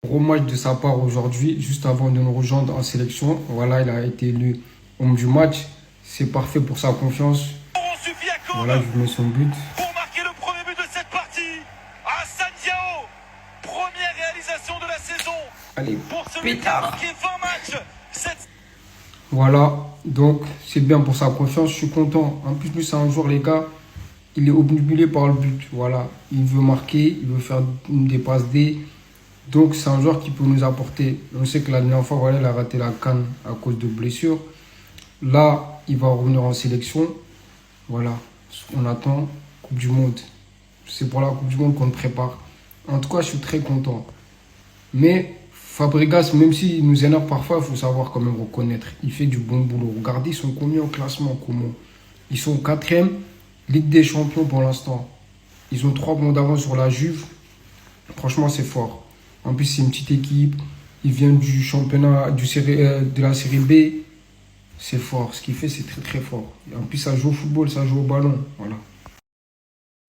Gros match de sa part aujourd'hui, juste avant de nous rejoindre en sélection. Voilà, il a été élu homme du match. C'est parfait pour sa confiance. Suffit à Voilà, je Côme vous mets son but. pour marquer le premier but de cette partie. Hassan Diao, première réalisation de la saison Allez, pour celui qui a pétard. marqué 20 matchs. Voilà, donc c'est bien pour sa confiance, je suis content. En plus, lui, c'est un joueur, les gars, il est obnubilé par le but. Voilà, il veut marquer, il veut faire des passes D. Donc, c'est un joueur qui peut nous apporter. On sait que la dernière fois, voilà, il a raté la CAN à cause de blessures. Là, il va revenir en sélection. Voilà, on attend Coupe du Monde. C'est pour la Coupe du Monde qu'on le prépare. En tout cas, je suis très content. Mais Fabregas, même s'il nous énerve parfois, il faut savoir quand même reconnaître. Il fait du bon boulot. Regardez, ils sont combien au classement, comment? Ils sont quatrième, Ligue des Champions pour l'instant. Ils ont 3 points d'avance sur la Juve. Franchement, c'est fort. En plus, c'est une petite équipe. Ils viennent du championnat de la série B. C'est fort. Ce qu'il fait, c'est très très fort. Et en plus, ça joue au football, ça joue au ballon. Voilà.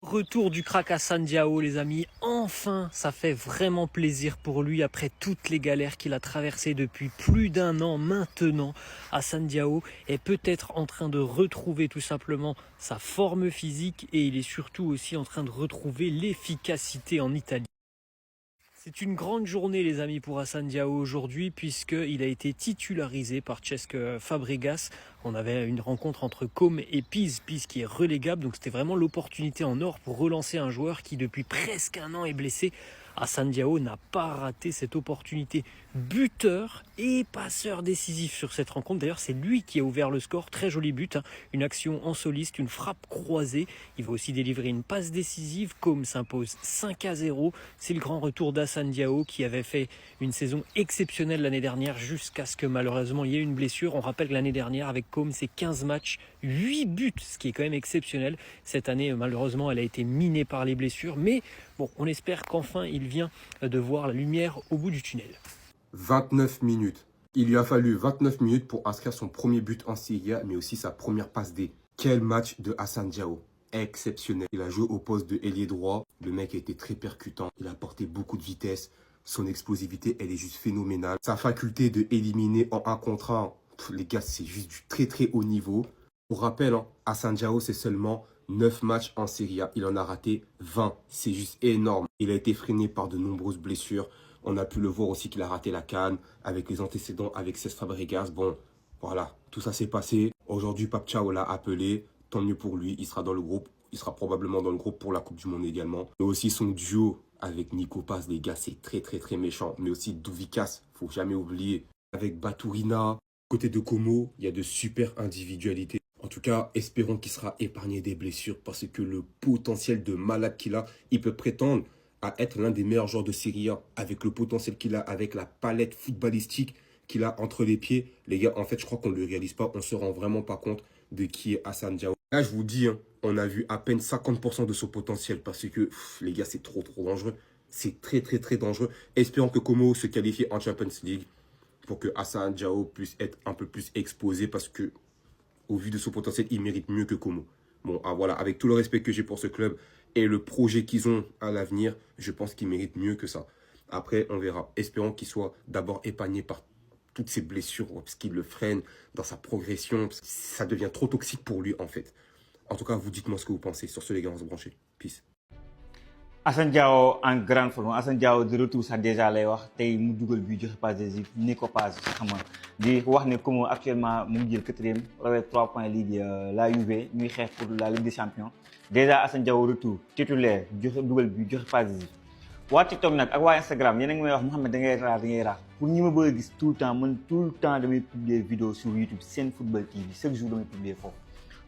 Retour du crack Hassan Diao, les amis. Enfin, ça fait vraiment plaisir pour lui après toutes les galères qu'il a traversées depuis plus d'un an maintenant. Hassan Diao est peut-être en train de retrouver tout simplement sa forme physique et il est surtout aussi en train de retrouver l'efficacité en Italie. C'est une grande journée les amis pour Hassan Diao aujourd'hui puisqu'il a été titularisé par Cesc Fabregas. On avait une rencontre entre Com et Pise qui est relégable, donc c'était vraiment l'opportunité en or pour relancer un joueur qui depuis presque un an est blessé. Hassan Diao n'a pas raté cette opportunité. Buteur et passeur décisif sur cette rencontre. D'ailleurs, c'est lui qui a ouvert le score. Très joli but, hein. Une action en soliste, une frappe croisée. Il va aussi délivrer une passe décisive. Com s'impose 5-0. C'est le grand retour d'Hassan Diao qui avait fait une saison exceptionnelle l'année dernière jusqu'à ce que malheureusement il y ait une blessure. On rappelle que l'année dernière avec Com, c'est 15 matchs, 8 buts, ce qui est quand même exceptionnel. Cette année, malheureusement, elle a été minée par les blessures. Mais bon, on espère qu'enfin il vient de voir la lumière au bout du tunnel. 29 minutes. Il lui a fallu 29 minutes pour inscrire son premier but en Serie A, mais aussi sa première passe D. Quel match de Hassan Diao. Exceptionnel. Il a joué au poste de ailier droit. Le mec a été très percutant. Il a apporté beaucoup de vitesse. Son explosivité, elle est juste phénoménale. Sa faculté de éliminer en un contre un, les gars, c'est juste du très très haut niveau. Pour rappel, hein, Hassan Diao, c'est seulement 9 matchs en Serie A. Il en a raté 20. C'est juste énorme. Il a été freiné par de nombreuses blessures. On a pu le voir aussi qu'il a raté la CAN avec les antécédents avec Cesc Fabregas. Bon, voilà, tout ça s'est passé. Aujourd'hui, Pape Thiaw l'a appelé. Tant mieux pour lui, il sera dans le groupe. Il sera probablement dans le groupe pour la Coupe du Monde également. Mais aussi son duo avec Nico Paz, les gars, c'est très très très méchant. Mais aussi Douvikas, faut jamais oublier. Avec Baturina, côté de Como, il y a de super individualités. En tout cas, espérons qu'il sera épargné des blessures parce que le potentiel de malade qu'il a, il peut prétendre à être l'un des meilleurs joueurs de Serie A avec le potentiel qu'il a, avec la palette footballistique qu'il a entre les pieds. Les gars, en fait, je crois qu'on ne le réalise pas. On ne se rend vraiment pas compte de qui est Hassan Diao. Là, je vous dis, hein, on a vu à peine 50% de son potentiel parce que, les gars, c'est trop, trop dangereux. C'est très, très, très dangereux. Espérons que Como se qualifie en Champions League pour que Hassan Diao puisse être un peu plus exposé parce que, au vu de son potentiel, il mérite mieux que Como. Bon, ah, voilà, avec tout le respect que j'ai pour ce club et le projet qu'ils ont à l'avenir, je pense qu'ils méritent mieux que ça. Après, on verra. Espérons qu'il soit d'abord épargné par toutes ces blessures, parce qu'il le freine dans sa progression, parce que ça devient trop toxique pour lui, en fait. En tout cas, vous dites-moi ce que vous pensez. Sur ce, les gars, on se branche. Peace. Assane Diao en grande forme Assane Diao de retour sax déjà lay wax tey mu dugal bi joxe passe décisif ni ko passe xam nga di wax ne comme actuellement mu ngi jël 4e rawee 3 points lii di la Juve ñuy xeex pour la Ligue des Champions déjà Assane Diao retour titulaire joxe dugal bi joxe passe décisif waa TikTok nag ak waa Instagram yéen a ngi may wax Mouhamed da ngay rax pour ñi ma bëgg a gis tout le temps man tout le temps damay publier vidéo sur YouTube Sen Football TV chaque jour damay publier foofu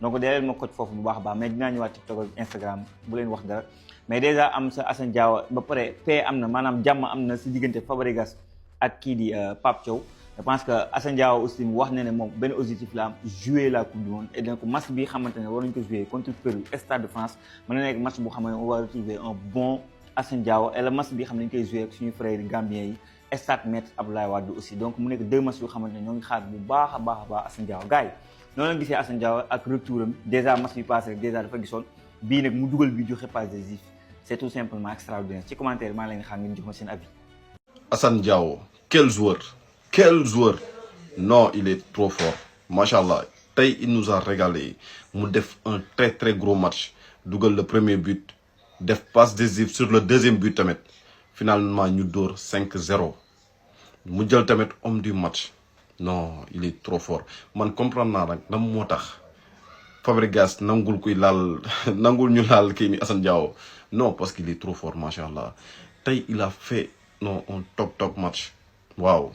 donc dee leen ma coach foofu bu baax a baax mais dinaa ñëwaat TikTok ak Instagram bu leen wax dara mais déjà am sa Assane Diao ba pare paix am na maanaam jàmm am na si diggante Fabregas ak kii di Pape Thiaw je pense que Assane Diao aussi wax na ne moom benn objectif la am jouer la coupe du monde et donc match bi xamante ne war nañu ko jouer contre Pérou Stade de France mën na nekk match bu xam ne on va retrouver un bon Assane Diao et le match bi xam ne dañu koy jouer ak suñu frères Gambien yi Stade Maître Abdoulaye Wade aussi donc mu nekk 2 matchs yoo xamante ne ñoo ngi xaar bu baax a baax Assane Diao gars yi noonu la gisee Assane Diao ak retouram déjà match bi passé rek déjà dafa gisoon bii nag mu dugal bi joxe passe décisif c'est tout simplement extraordinaire ci commentaire maa leen xaar ngeen jox ma seen avis. Assane Diao, quel joueur. Non, il est trop fort. Machallah, Tay, il nous a régalé. Nous def un très très gros match. Dougal le premier but, def passe décisive sur le deuxième but tamet. Finalement, nous dor 5-0. Mu jël tamet homme du match. Non, il est trop fort. Man comprendre na nak dam motax Fabregas nangul kuy lal nangul ñu lal ki ni Assane Diao. Non, parce qu'il est trop fort, machallah. Tay, il a fait un top match. Waouh.